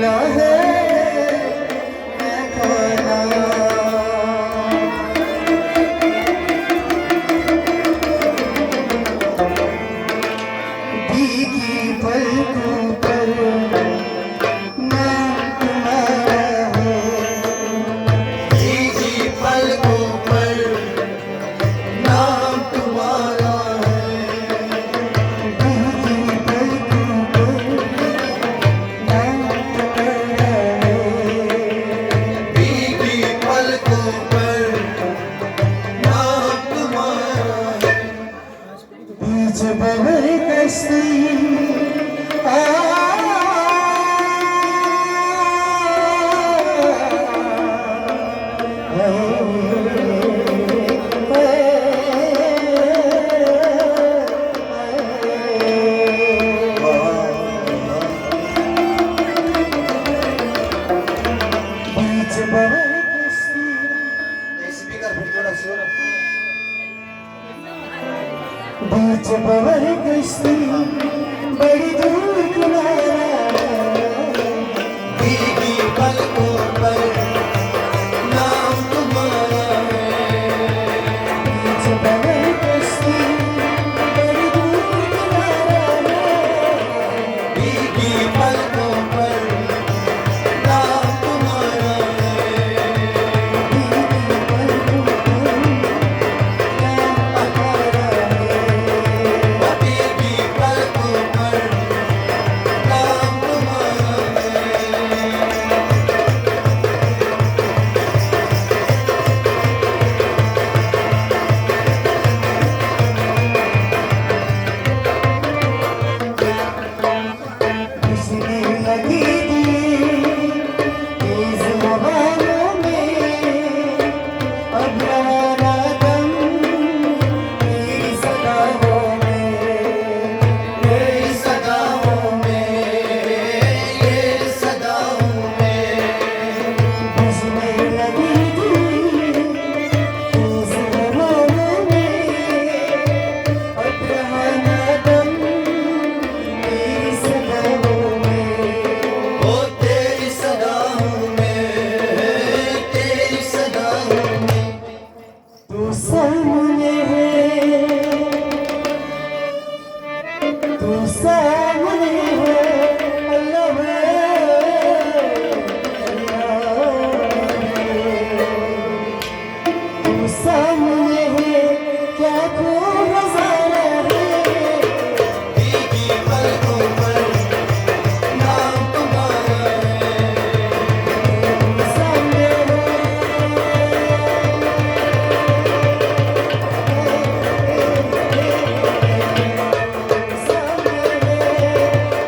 मिला है मैं खोया। भीगी पलकों पर नाम तुम्हारा है, भीगी पलकों पर नाम तुम्हारा है, भीगी पलकों पर नाम तुम्हारा है, भीगी पलकों पर नाम तुम्हारा है। बीच बवर कश्ती बीच बवर कश्ती स्पीकर फिर थोड़ा शोर बीच बवर कश्ती बड़ी दूर किनारा है, भीगी पलकों पर नाम तुम्हारा है, बीच बवर कश्ती बड़ी दूर किनारा है, भीगी पलकों पर नाम तुम्हारा है, भीगी पलकों पर नाम तुम्हारा है। भीगी पलकों पर नाम तुम्हारा है। खुशबू लगी थी तेज हवाओं में, अब रवाना दम तेरी सदाओं में, मेरी सदाओं में, ये सदाओं में, खुशबू लगी थी तेज हवाओं में, अब रवाना दम तेरी सदाओं में। ओ तेरी सदाओं में, तेरी सदाओं में। तू सामने है, तू सामने है, अल्लाह है, तू सामने है, क्या खूब नजारा है, भीगी पलकों पर नाम तुम्हारा है, तू सामने है,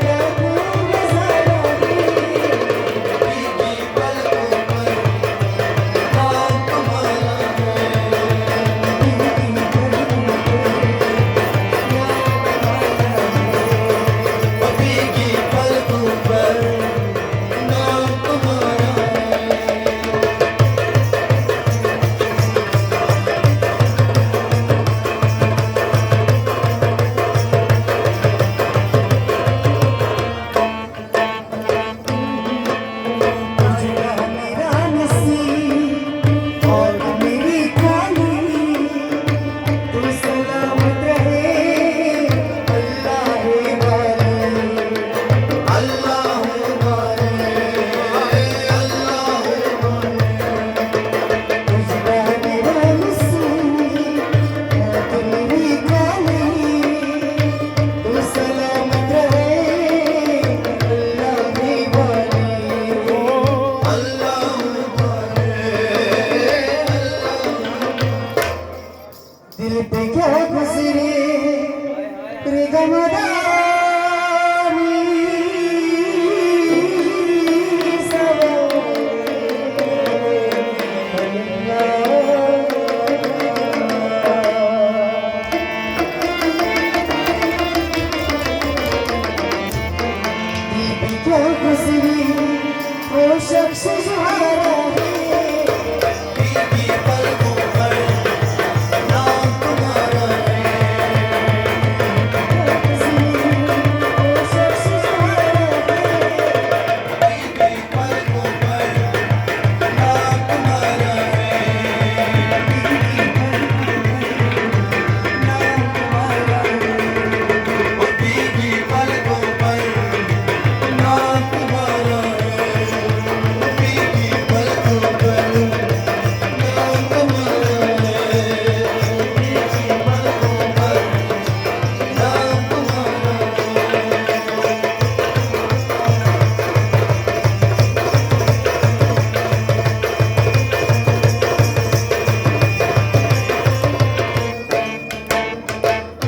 क्या खूब नजारा है, भीगी पलकों पर नाम तुम्हारा है, भीगी पलकों पर नाम तुम्हारा है। तुझरा मेरा नसीब और मेरी खाली, तू सलामत रहे अल्लाह वाली, अल्लाह वाले, अल्लाह तुझरा मेरा नसीब और मेरी खाली, तू सलामत रहे अल्लाह वाली। अल्लाह दिल पे क्या गुजरे रिगमदानी दिल पे क्या गुजरे वो शख्स जो हारा है,